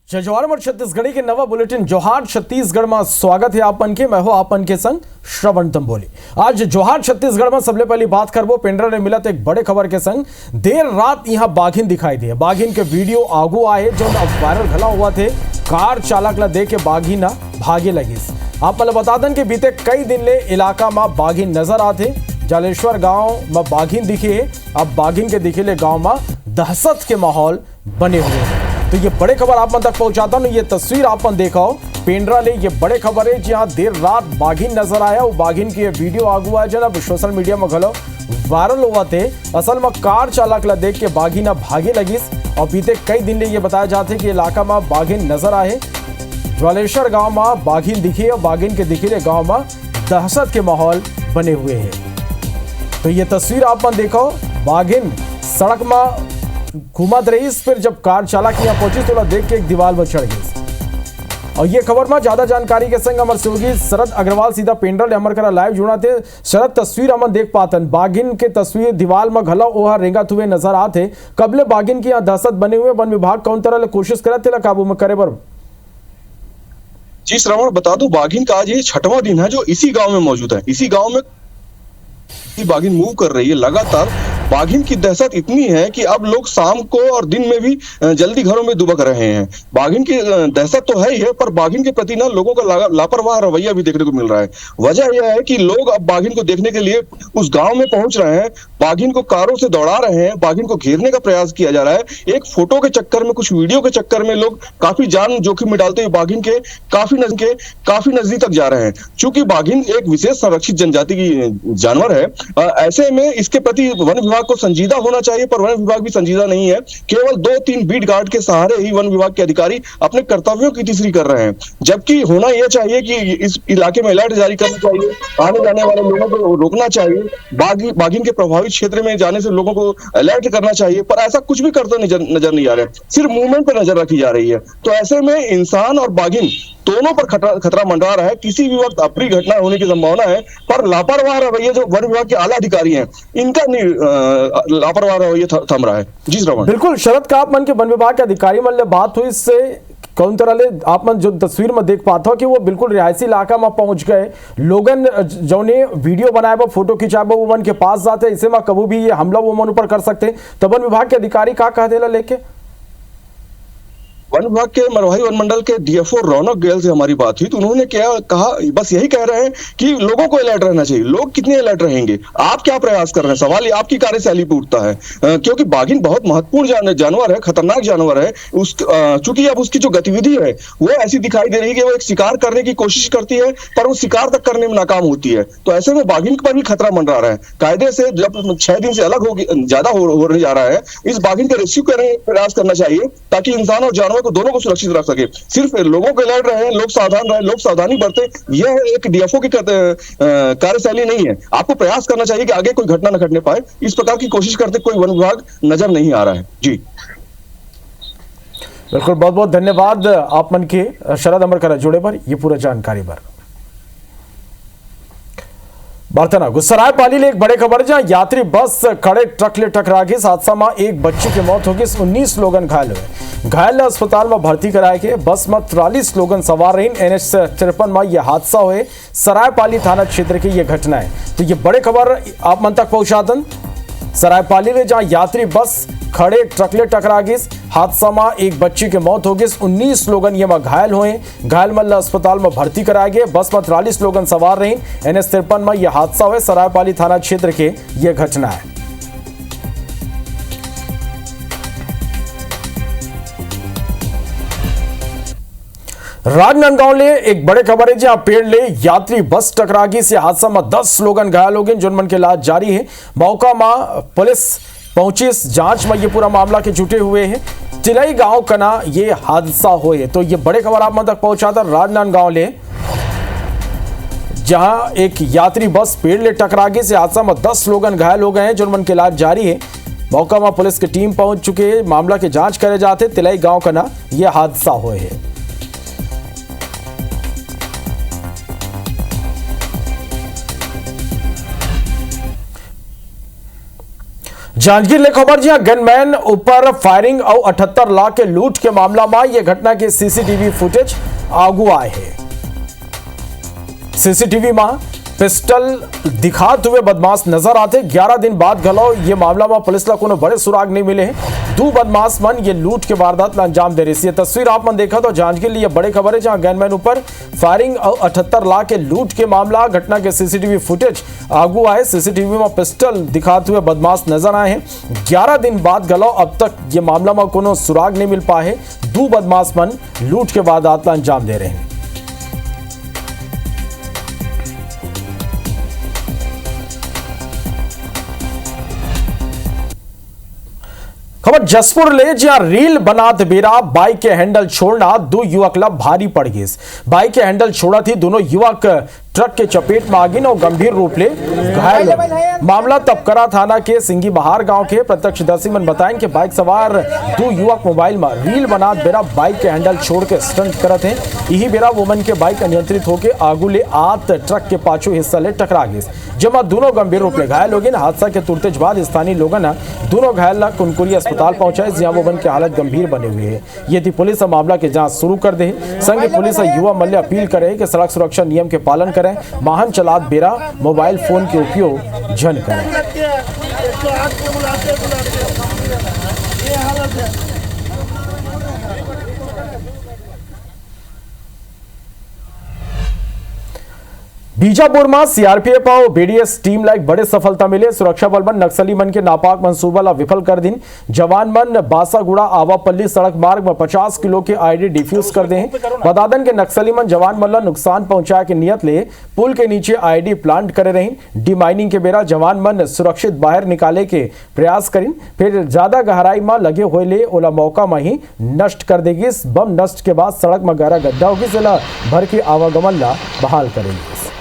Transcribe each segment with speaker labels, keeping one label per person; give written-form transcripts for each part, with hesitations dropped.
Speaker 1: जय जवाहर और छत्तीसगढ़ी के नवा बुलेटिन जोहार छत्तीसगढ़ में स्वागत है आपन के। मैं हूं आपन के संग श्रवण तंबोली। आज जोहार छत्तीसगढ़ में सबले पहली बात करबो पेंड्रा ने मिलत एक बड़े खबर के संग। देर रात यहां बाघिन दिखाई दिए। बाघिन के वीडियो आगू आए जो अब वायरल घला हुआ थे। कार चालक ला देख के बाघिन भागे लगिस। आप मतलब बता दें कि बीते कई दिन ले इलाका में बाघिन नजर आते। जालेश्वर गांव में बाघिन दिखे है। अब बाघिन के दिखेले गांव में दहशत के माहौल बने हुए हैं। तो ये बड़े खबर आप तक पहुंचाता हूं। ये तस्वीर आप देखो पेंड्रा ले ये बड़े खबर है जहां देर रात बाघिन नजर आया। वो बाघिन की वीडियो आगू आया जब सोशल मीडिया में घलो वायरल हुआ थे। असल में कार चालक ला देख के बाघिन भागे लगिस और बीते कई दिन ले ये बताया जाते कि इलाका में बाघिन नजर आए। ज्वालेश्वर गांव में बाघिन दिखे और बाघिन के दिखे गांव में दहशत के माहौल बने हुए हैं। तो ये तस्वीर आप देखो बाघिन सड़क में घुमत रही। फिर जब कार चालक यहाँ पहुंची तो देख के एक दीवार में चढ़ गई। और ये खबर में ज्यादा जानकारी के संग हमारे सहयोगी शरद अग्रवाल सीधा पेंड्रा ले हमारे करा लाइव जुड़ा थे। शरद तस्वीर हम देख पातन बाघिन के तस्वीर दीवार में घला ओहा रेंगत हुए नजर आते। कबले बाघिन की यहाँ दहशत बने हुए वन विभाग कौन तरह कोशिश करते थे काबू में करे बर।
Speaker 2: जी श्रवण बता दो बाघिन का आज ये 6वां दिन है जो इसी गांव में मौजूद है। इसी गांव में बाघिन मूव कर रही है लगातार। बाघिन की दहशत इतनी है कि अब लोग शाम को और दिन में भी जल्दी घरों में दुबक रहे हैं। बाघिन की दहशत तो है ही है पर बाघिन के प्रति ना लोगों का लापरवाह रवैया भी देखने को मिल रहा है। वजह यह है कि लोग अब बाघिन को देखने के लिए उस गांव में पहुंच रहे हैं। बाघिन को कारों से दौड़ा रहे हैं। बाघिन को घेरने का प्रयास किया जा रहा है। एक फोटो के चक्कर में कुछ वीडियो के चक्कर में लोग काफी जान जोखिम में डालते हुए बाघिन के काफी नजदीक तक जा रहे हैं। चूंकि बाघिन एक विशेष संरक्षित जनजाति की जानवर है, ऐसे में इसके प्रति वन विभाग को संजीदा होना चाहिए पर वन विभाग भी संजीदा नहीं है। केवल 2-3 बीट गार्ड के सहारे ही वन विभाग के अधिकारी अपने कर्तव्यों की तीसरी कर रहे हैं। जबकि होना यह चाहिए कि इस इलाके में अलर्ट जारी करना चाहिए। आने जाने वाले लोगों को रोकना चाहिए। बाघिन के प्रभावित क्षेत्र में जाने से लोगों को अलर्ट करना चाहिए पर ऐसा कुछ भी करते नजर नहीं आ रहा है। सिर्फ मूवमेंट पर नजर रखी जा रही है। तो ऐसे में इंसान और बाघिन दोनों पर खतरा मंडरा रहा है। किसी भी वक्त अप्रिय घटना होने की संभावना है पर लापरवाह रवैया जो वन विभाग के आला अधिकारी हैं इनका लापरवाह रवैया थम रहा है। जी श्रवण
Speaker 1: बिल्कुल शरद का आप मन के वन विभाग के अधिकारी मन ले बात हुई। इससे कौन तरह ले आप मन जो तस्वीर में देख पाते हो कि वो बिल्कुल रिहायशी इलाका में पहुंच गए। लोगन जो ने वीडियो बनाए वो फोटो खिंचाए वो वन के पास जाते इसे में कभी भी ये हमला वो मन ऊपर कर सकते। तो वन विभाग के अधिकारी क्या कह देला लेके
Speaker 2: वन विभाग के मरवाही वन मंडल के डीएफओ रौनक गोयल से हमारी बात हुई तो उन्होंने क्या कहा, बस यही कह रहे हैं कि लोगों को अलर्ट रहना चाहिए। लोग कितने अलर्ट रहेंगे, आप क्या प्रयास कर रहे हैं, सवाल आपकी कार्यशैली पे उठता है। क्योंकि बाघिन बहुत महत्वपूर्ण जानवर है, खतरनाक जानवर है। चूंकि अब उसकी जो गतिविधि है वो ऐसी दिखाई दे रही है कि वो एक शिकार करने की कोशिश करती है पर वो शिकार तक करने में नाकाम होती है। तो ऐसे में बाघिन पर भी खतरा मंडरा रहा है। कायदे से जब 6 दिन से अलग ज्यादा होने जा रहा है, इस बाघिन का रेस्क्यू करने का प्रयास करना चाहिए ताकि इंसान और जानवर को दोनों को सुरक्षित रख सके। सिर्फ लोगों को अलर्ट रहे, लोग सावधान रहे, लोग सावधानी बरते, यह एक डीएफओ की कार्यशैली नहीं है। आपको प्रयास करना चाहिए कि आगे कोई घटना न घटने पाए। इस प्रकार की कोशिश करते कोई वन विभाग नजर नहीं आ रहा है। जी
Speaker 1: बिल्कुल, बहुत बहुत धन्यवाद आप मन के शरद अमर करा जुड़े पर ये पूरा जानकारी पर। बर्तना गुस्सराय पाली ले एक बड़े खबर जहां यात्री बस खड़े ट्रक ले टकरा गई। हादसा में एक बच्चे की मौत हो गई, 19 लोगन घायल हुए। घायल अस्पताल में भर्ती कराए गए। बस में 43 लोगन सवार रही। NH53 में यह हादसा हुए। सरायपाली थाना क्षेत्र की यह घटना है। तो ये बड़े खबर आप मन तक पहुंचातन सरायपाली में जहां यात्री बस खड़े ट्रक ले टकरा गई। हादसा में एक बच्चे की मौत हो गई, 19 लोगन ये में घायल हुए। घायल मल्ल अस्पताल में भर्ती कराए गए। बस में 43 लोगन सवार रही। NH53 में यह हादसा हुए। सरायपाली थाना क्षेत्र के यह घटना है। राजनांदगांव ले एक बड़े खबर है जहां पेड़ ले यात्री बस टकरा गई। से हादसा में 10 लोगन घायल हो गए। जिनमन के इलाज जारी है। मौका में पुलिस पहुंची। इस जांच में ये पूरा मामला के जुटे हुए हैं। तिलई गांव कना ये हादसा हुए। तो ये बड़े खबर आप मन तक पहुंचाता राजनांदगांव ले जहां एक यात्री बस पेड़ ले टकरा गई। से हादसा में 10 लोगन घायल हो गए हैं। जिनमन के इलाज जारी है। मौका में पुलिस की टीम पहुंच चुके हैं। मामला की जांच करे जाते। तिलई गांव कना ये हादसा हुए है। जांजगीर ले खबर जहां गनमैन ऊपर फायरिंग और 78 लाख के लूट के मामला में यह घटना के सीसीटीवी फुटेज आगू आए हैं। सीसीटीवी में पिस्टल दिखाते हुए बदमाश नजर आते। 11 दिन बाद गलो ये मामला में पुलिस ला कोनो बड़े सुराग नहीं मिले हैं। दो बदमाश मन ये लूट के वारदात ला अंजाम दे रही है। तस्वीर आप मन देखा तो जांजगीर लिए बड़े खबर है जहां गनमैन ऊपर फायरिंग और 78 लाख के लूट के मामला घटना के सीसीटीवी फुटेज आगू आए। सीसीटीवी में पिस्टल दिखाते हुए बदमाश नजर आए हैं। 11 दिन बाद गलो अब तक ये मामला में कोनो सुराग नहीं मिल पाए है। दो बदमाश मन लूट के वारदात ला अंजाम दे रहे हैं। खबर जसपुर ले जहां रील बनात बेरा बाइक के हैंडल छोड़ना दो युवक ला भारी पड़ गई। बाइक के हैंडल छोड़ा थी दोनों युवक ट्रक के चपेट में आ गए और गंभीर रूप ले घायल हो। मामला तपकरा थाना के सिंगी बहार गांव के प्रत्यक्षदर्शी मन बताएं कि बाइक सवार दो युवक मोबाइल में रील बनात बेरा बाइक के हैंडल छोड़ के स्टंट करत हैं। यही बेरा वोमन के बाइक अनियंत्रित होकर आगू ले आत ट्रक के पाछू हिस्सा ले टकरा गई, जमा दोनों गंभीर रूप ले घायल हो गए। हादसा के तुरंत बाद स्थानीय लोगों ने दोनों घायल ला कुनकुरी अस्पताल पहुंचाए जहां वोमन की हालत गंभीर बने हुए है। यदि पुलिस मामला की जांच शुरू कर दे। संग पुलिस युवा मल्य अपील करे कि सड़क सुरक्षा नियम के पालन करें, वाहन चलात बेरा मोबाइल फोन के उपयोग जन करें। बीजापुर में सीआरपीएफ और बीडीएस टीम ला एक बड़े सफलता मिले। सुरक्षा बल मन नक्सली मन के नापाक मंसूबा ला विफल कर दिन। जवान मन बासागुड़ा आवापल्ली सड़क मार्ग में 50 किलो के आईडी डिफ्यूज कर दे। बदादन के नक्सली मन जवान मन ला नुकसान पहुंचाए के नियत ले पुल के नीचे आईडी प्लांट करे रही। डिमाइनिंग के बेरा जवान मन सुरक्षित बाहर निकाले के प्रयास करिन, फिर ज्यादा गहराई में लगे हुए ले ओला मौका में ही नष्ट कर देगी। बम नष्ट के बाद सड़क में गहरा गड्ढा होगी, जिला भर के आवागमन ला बहाल करेंगे।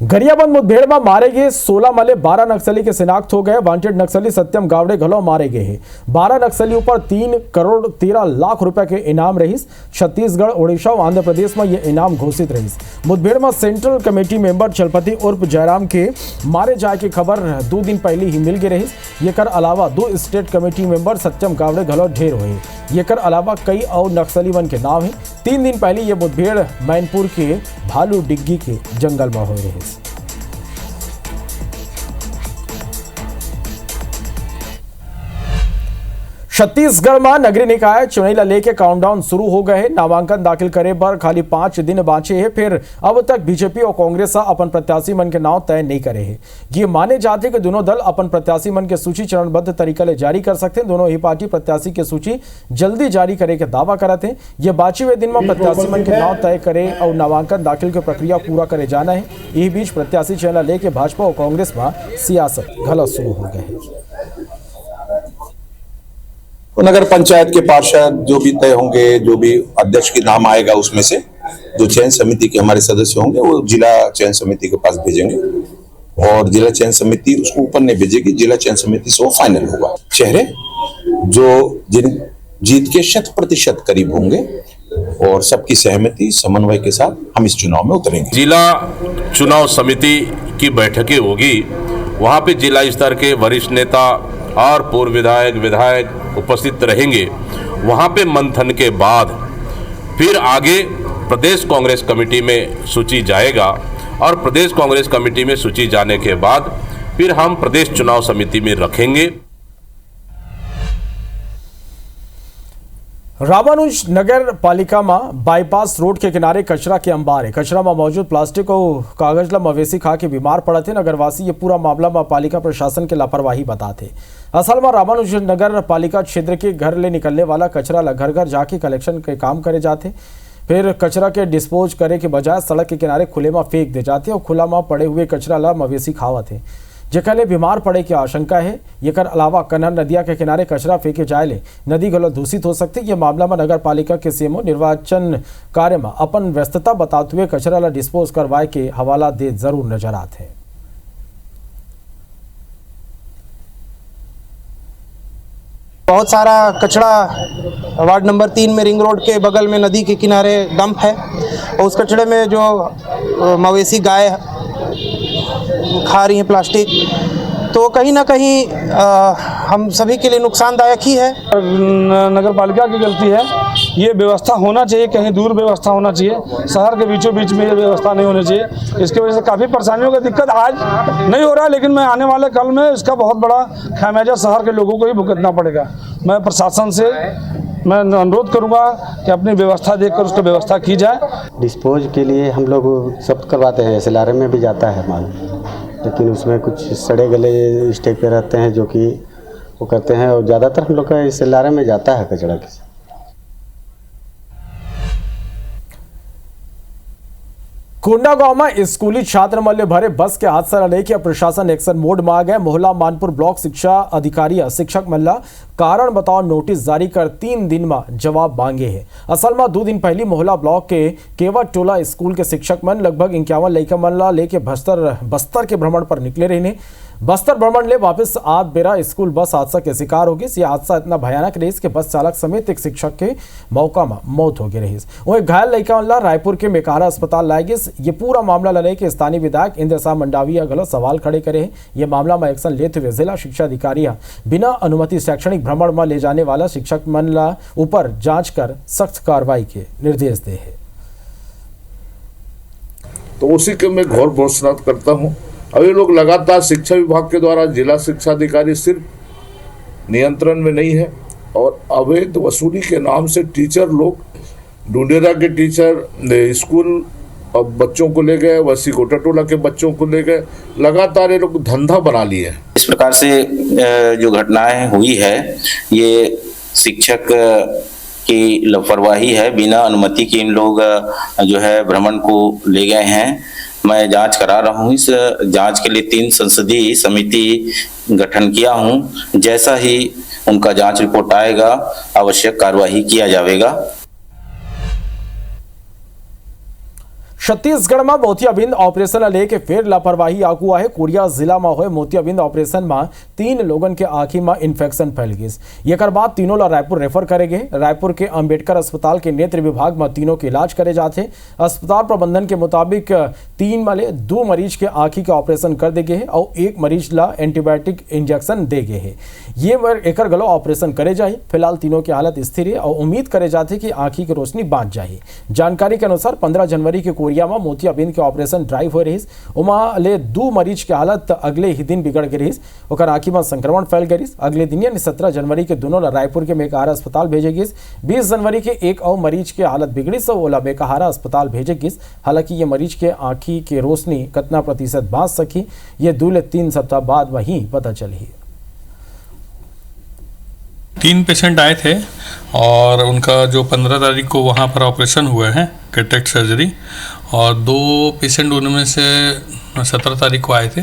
Speaker 1: गरियाबंद मुठभेड़ में मारे गए 16 मले 12 नक्सली के शिनाख्त हो गए। वांटेड नक्सली सत्यम गावड़े घलो मारे गए हैं। 12 नक्सली ऊपर 3 करोड़ 13 लाख रुपए के इनाम रहीस। छत्तीसगढ़, ओडिशा और आंध्र प्रदेश में यह इनाम घोषित रहीस। मुठभेड़ में सेंट्रल कमेटी मेंबर चलपति उर्फ जयराम के मारे जाए की खबर 2 दिन पहले ही मिल गई रहीस। येकर अलावा 2 स्टेट कमेटी मेंबर सत्यम गावड़े घलो ढेर हुए। येकर अलावा कई और नक्सली वन के नाम है। 3 दिन पहले यह मुठभेड़ मैनपुर के भालू डिग्गी के जंगल में हो रही। छत्तीसगढ़ में नगरीय निकाय चुनाव ला लेके काउंटडाउन शुरू हो गए। नामांकन दाखिल करे पर खाली 5 दिन बाँचे हैं। फिर अब तक बीजेपी और कांग्रेस अपन प्रत्याशी मन के नाम तय नहीं करे हैं। ये माने जाते कि दोनों दल अपन प्रत्याशी मन के सूची चरणबद्ध तरीका ले जारी कर सकते हैं। दोनों ही पार्टी प्रत्याशी की सूची जल्दी जारी करे के दावा करते हैं। ये बाची हुए दिन में प्रत्याशी मन के नाम तय करे और नामांकन दाखिल की प्रक्रिया पूरा करे जाना है। यही बीच प्रत्याशी चयन लेके भाजपा और कांग्रेस में सियासत घला शुरू हो गए है।
Speaker 3: नगर पंचायत के पार्षद जो भी तय होंगे, जो भी अध्यक्ष के नाम आएगा, उसमें से जो चयन समिति के हमारे सदस्य होंगे वो जिला चयन समिति के पास भेजेंगे और जिला चयन समिति उसको ऊपर नहीं भेजेगी। जिला चयन समिति से वो फाइनल होगा। चेहरे जो जिन जीत के 100% करीब होंगे और सबकी सहमति समन्वय के साथ हम इस चुनाव में उतरेंगे।
Speaker 4: जिला चुनाव समिति की बैठकें होगी, वहां पे जिला स्तर के वरिष्ठ नेता और पूर्व विधायक उपस्थित रहेंगे। वहां पे मंथन के बाद फिर आगे प्रदेश कांग्रेस कमेटी में सूची जाएगा और प्रदेश कांग्रेस कमेटी में सूची जाने के बाद फिर हम प्रदेश चुनाव समिति में रखेंगे।
Speaker 1: रामानुज नगर पालिका में बाईपास रोड के किनारे कचरा के अंबार है। कचरा में मौजूद प्लास्टिक और कागज ला मवेशी खा के बीमार पड़े थे। नगरवासी ये पूरा मामला में पालिका प्रशासन के लापरवाही बताते। असल में रामानुज नगर पालिका क्षेत्र के घर ले निकलने वाला कचरा ला घर घर जाके कलेक्शन के काम करे जाते, फिर कचरा के डिस्पोज करे के बजाय सड़क के किनारे खुले में फेंक दे जाते और खुला में पड़े हुए कचरा ला मवेशी खावत है, जेकर ले बीमार पड़े की आशंका है। एकर अलावा कन्हर नदिया के किनारे कचरा फेंके जाए ले नदी गलो दूषित हो सकती। ये मामला में नगर पालिका के सीएमओ निर्वाचन कार्य में अपन व्यस्तता बताते हुए कचरा ला डिस्पोज करवाए के हवाला दे जरूर नजर आते हैं।
Speaker 5: बहुत सारा कचरा वार्ड नंबर 3 में रिंग रोड के बगल में नदी के किनारे डंप है और उस कचरे में जो मवेशी गाय खा रही हैं प्लास्टिक, तो कहीं ना कहीं हम सभी के लिए नुकसानदायक ही है।
Speaker 6: नगर पालिका की गलती है, ये व्यवस्था होना चाहिए, कहीं दूर व्यवस्था होना चाहिए, शहर के बीचों बीच में ये व्यवस्था नहीं होनी चाहिए। इसकी वजह से काफ़ी परेशानियों का दिक्कत आज नहीं हो रहा है, लेकिन मैं आने वाले कल में इसका बहुत बड़ा खामियाजा शहर के लोगों को ही भुगतना पड़ेगा। मैं प्रशासन से मैं अनुरोध करूंगा कि अपनी व्यवस्था देखकर उसकी व्यवस्था की जाए।
Speaker 7: डिस्पोज के लिए हम लोग सब करवाते हैं, SLRM में भी जाता है माल, लेकिन उसमें कुछ सड़े गले स्टेज पे रहते हैं जो कि वो करते हैं, और ज़्यादातर हम लोग का SLRM में जाता है कचरा के।
Speaker 1: कोंडागांव में स्कूली छात्र मल्ले भरे बस के हादसा लेके प्रशासन एक्शन मोड में आ गया। मोहला मानपुर ब्लॉक शिक्षा अधिकारी शिक्षक मल्ला कारण बताओ नोटिस जारी कर 3 दिन में जवाब मांगे हैं। असल में 2 दिन पहले मोहला ब्लॉक के केवट टोला स्कूल के शिक्षक मन लगभग 51 लड़का मल्ला लेके बस्तर के भ्रमण पर निकले रहे। बस्तर भ्रमण ले वापस आध बेरा स्कूल बस हादसा के शिकार हो गई। ये हादसा इतना भयानक रही कि बस चालक समेत एक शिक्षक के मौका में मौत हो गई रही। वहीं घायल लड़का मल्ला रायपुर के मेकारा अस्पताल लाए गए। ये पूरा मामला लड़े के स्थानीय विधायक इंद्र शाह मंडाविया गलत सवाल खड़े करे। ये मामला में एक्शन लेते हुए जिला शिक्षा अधिकारी बिना अनुमति शैक्षणिक भ्रमण में ले जाने वाला शिक्षक मन ऊपर जांच कर सख्त कार्रवाई के निर्देश दे है।
Speaker 8: तो उसी के मैं घोर भर्त्सना करता हूँ। अब ये लोग लगातार शिक्षा विभाग के द्वारा जिला शिक्षा अधिकारी सिर्फ नियंत्रण में नहीं है और अवैध वसूली के नाम से टीचर लोग डुंडेरा के टीचर स्कूल अब बच्चों को ले गए, वैसी कोटाटोला के बच्चों को ले गए, लगातार ये लोग धंधा बना लिए।
Speaker 3: इस प्रकार से जो घटनाएं हुई है ये शिक्षक की लापरवाही है। बिना अनुमति के इन लोग जो है भ्रमण को ले गए हैं। मैं जांच करा रहा हूँ। इस जांच के लिए 3 संसदीय समिति गठन किया हूँ। जैसा ही उनका जांच रिपोर्ट आएगा आवश्यक कार्यवाही किया जाएगा।
Speaker 1: छत्तीसगढ़ में मोतियाबिंद ऑपरेशन लेके फिर लापरवाही आगू है। कोरिया जिला में हुए मोतियाबिंद ऑपरेशन में 3 लोगन के आंखी में इन्फेक्शन फैल गई। एक बाद तीनों ला रायपुर रेफर करे गए। रायपुर के अंबेडकर अस्पताल के नेत्र विभाग में तीनों के इलाज करे जाते। अस्पताल प्रबंधन के मुताबिक 3 में 2 मरीज के आंखी का ऑपरेशन कर दे गए और 1 मरीज ला एंटीबायोटिक इंजेक्शन दे गए है। ये एक गलो ऑपरेशन करे जाए। फिलहाल तीनों की हालत स्थिर है और उम्मीद करे जाते कि आंखी की रोशनी बांध जाए। जानकारी के अनुसार 15 जनवरी के कोरिया में मोतियाबिंद के ऑपरेशन ड्राइव हो रही। उमा ले 2 मरीज के हालत अगले ही दिन बिगड़ गई रही। ओकर आंखी में संक्रमण फैल गई। अगले दिन यानी 17 जनवरी के दोनों रायपुर के मेकाहारा अस्पताल भेजे गई। 20 जनवरी के एक और मरीज के हालत बिगड़ी सो ओला मेकाहारा अस्पताल भेजे गई। हालांकि ये मरीज के आंखी की रोशनी कितना प्रतिशत बांध सकी ये 2 से 3 सप्ताह बाद वहीं पता चली।
Speaker 9: 3 पेशेंट आए थे और उनका जो 15 तारीख को वहाँ पर ऑपरेशन हुए हैं कैटरेक्ट सर्जरी, और 2 पेशेंट उनमें से 17 तारीख को आए थे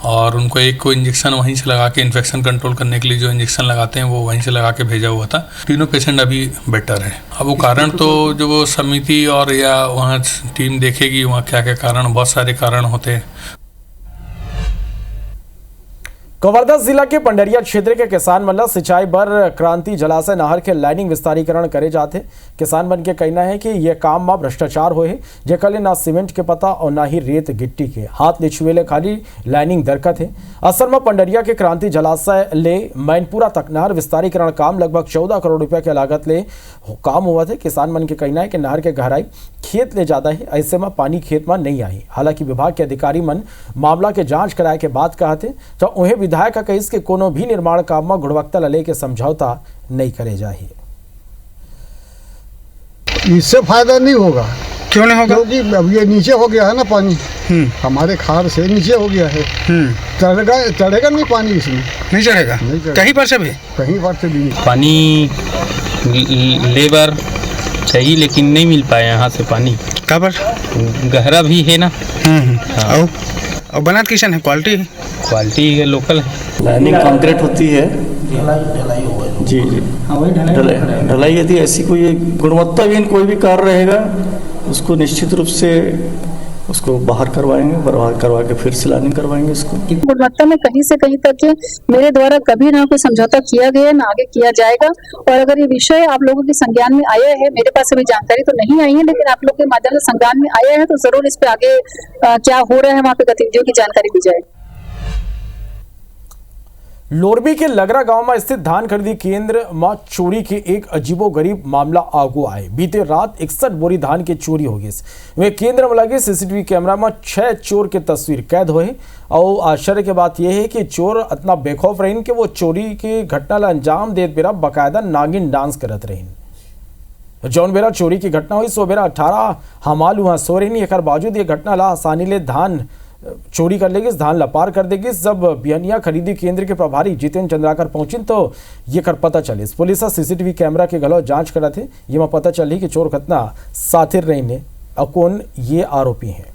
Speaker 9: और उनको एक को इंजेक्शन वहीं से लगा के इन्फेक्शन कंट्रोल करने के लिए जो इंजेक्शन लगाते हैं वो वहीं से लगा के भेजा हुआ था। तीनों पेशेंट अभी बेटर है। अब वो कारण तो जो वो समिति और या वहाँ टीम देखेगी वहाँ क्या क्या कारण, बहुत सारे कारण होते हैं।
Speaker 1: कवर्धा जिला के पंडरिया क्षेत्र के किसान मन सिंचाई बर क्रांति जलाशय नहर के लाइनिंग विस्तारीकरण करे जाते। किसान मन के कहना है कि यह काम में भ्रष्टाचार होए जेकर ना सीमेंट के पता और ना ही रेत गिट्टी के हाथ ले छुएले खाली लाइनिंग दरकत है। असल में पंडरिया के क्रांति जलाशय ले मैनपुरा तक नहर विस्तारीकरण काम लगभग 14 करोड़ रुपया के लागत ले काम हुआ थे। किसान मन के कहना है कि नहर के गहराई खेत ले ज्यादा है, ऐसे में पानी खेत में नहीं आई। हालांकि विभाग के अधिकारी मन मामला के जांच कराए के बाद कहते तो उन्हें विधायक का कहिस के कोनो भी निर्माण काम में गुणवत्ता ले के समझौता नहीं करे जाए।
Speaker 10: इससे फायदा नहीं होगा।
Speaker 5: क्यों नहीं होगा?
Speaker 10: क्योंकि अब ये नीचे हो गया है ना पानी, हमारे खार से नीचे हो गया है। चढ़ेगा नहीं पानी, इसमें
Speaker 5: नहीं चढ़ेगा। कहीं पर से भी नहीं
Speaker 11: पानी लेबर चाहिए लेकिन नहीं मिल पाया यहाँ से पानी।
Speaker 5: कहाँ पर?
Speaker 11: गहरा भी है ना।
Speaker 5: और बनात किशन है? क्वालिटी
Speaker 11: है, लोकल है।
Speaker 12: लाइनिंग कंक्रीट होती है जी जी, ढलाई यदि ऐसी कोई गुणवत्ताहीन कोई भी कार्य रहेगा उसको निश्चित रूप से उसको बाहर करवाएंगे, बाहर करवा के फिर सिलानी करवाएंगे इसको।
Speaker 13: गुणवत्ता में कहीं से कहीं तक मेरे द्वारा कभी ना कोई समझौता किया गया, ना आगे किया जाएगा। और अगर ये विषय आप लोगों के संज्ञान में आया है, मेरे पास अभी जानकारी तो नहीं आई है, लेकिन आप लोग के माध्यम से संज्ञान में आया है, तो जरूर इस पे आगे क्या हो रहा है वहाँ पे गतिविधियों की जानकारी दी जाएगी।
Speaker 1: लोरबी के लगरा गांव में स्थित धान खरीदी केंद्र में चोरी के एक अजीबोगरीब मामला आगू आए। बीते रात 61 बोरी धान की चोरी हो गई। वे केंद्र में लगे सीसीटीवी कैमरा में 6 चोर के तस्वीर कैद हुए। और आश्चर्य की बात यह है कि चोर इतना बेखौफ रहे कि वो चोरी के घटना ला अंजाम देत बेरा बाकायदा नागिन डांस करत रहे। जौन बेरा चोरी की घटना हुई सो बेरा 18 हमाल वहां सो रही। एक बावजूद ये घटना ला आसानी ले धान चोरी कर लेगी, धान लपार कर देगी। जब बिहनिया खरीदी केंद्र के प्रभारी जितेंद्र चंद्राकर पहुंचे तो ये कर पता चली। पुलिस सीसीटीवी कैमरा के गलो जांच करा थे। ये में पता चली कि चोर खतना साथिर रही ने और कौन ये आरोपी हैं।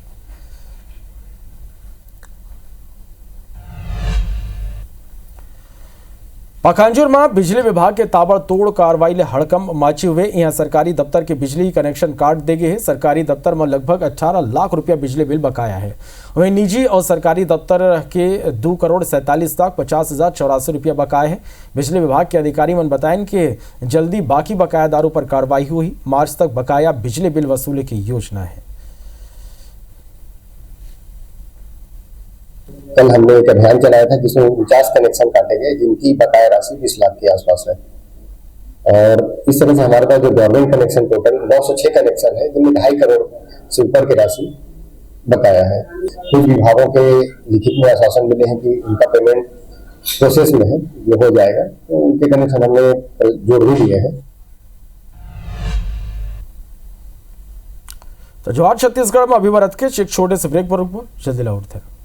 Speaker 1: पखांजूर में बिजली विभाग के ताबड़तोड़ कार्रवाई ले हड़कंप माची हुए। यहाँ सरकारी दफ्तर के बिजली कनेक्शन काट दे गए हैं। सरकारी दफ्तर में लगभग 18 लाख रुपया बिजली बिल बकाया है। वहीं निजी और सरकारी दफ्तर के 2,47,50,084 रुपया बकाया है। बिजली विभाग के अधिकारी मन बताएं कि जल्दी बाकी बकायादारों पर कार्रवाई हुई। मार्च तक बकाया बिजली बिल वसूली की योजना है।
Speaker 14: कल हमने एक अभियान चलाया था जिसमें 49 कनेक्शन काटे गए, जिनकी बकाया राशि 20 लाख के आसपास है। और इस तरह से हमारे पास जो गवर्नमेंट कनेक्शन टोटल 906 कनेक्शन है, जिनमें 2.5 करोड़ से ऊपर की राशि बकाया है। कुछ विभागों के लिखित में आश्वासन मिले हैं कि उनका पेमेंट प्रोसेस में है, ये हो जाएगा, तो उनके कनेक्शन हमने जोड़ भी लिए हैं।
Speaker 1: तो जवाहर छत्तीसगढ़ में अभी भारत के एक छोटे से ब्रेक पर रुकबो, जल्दी लौटते हैं।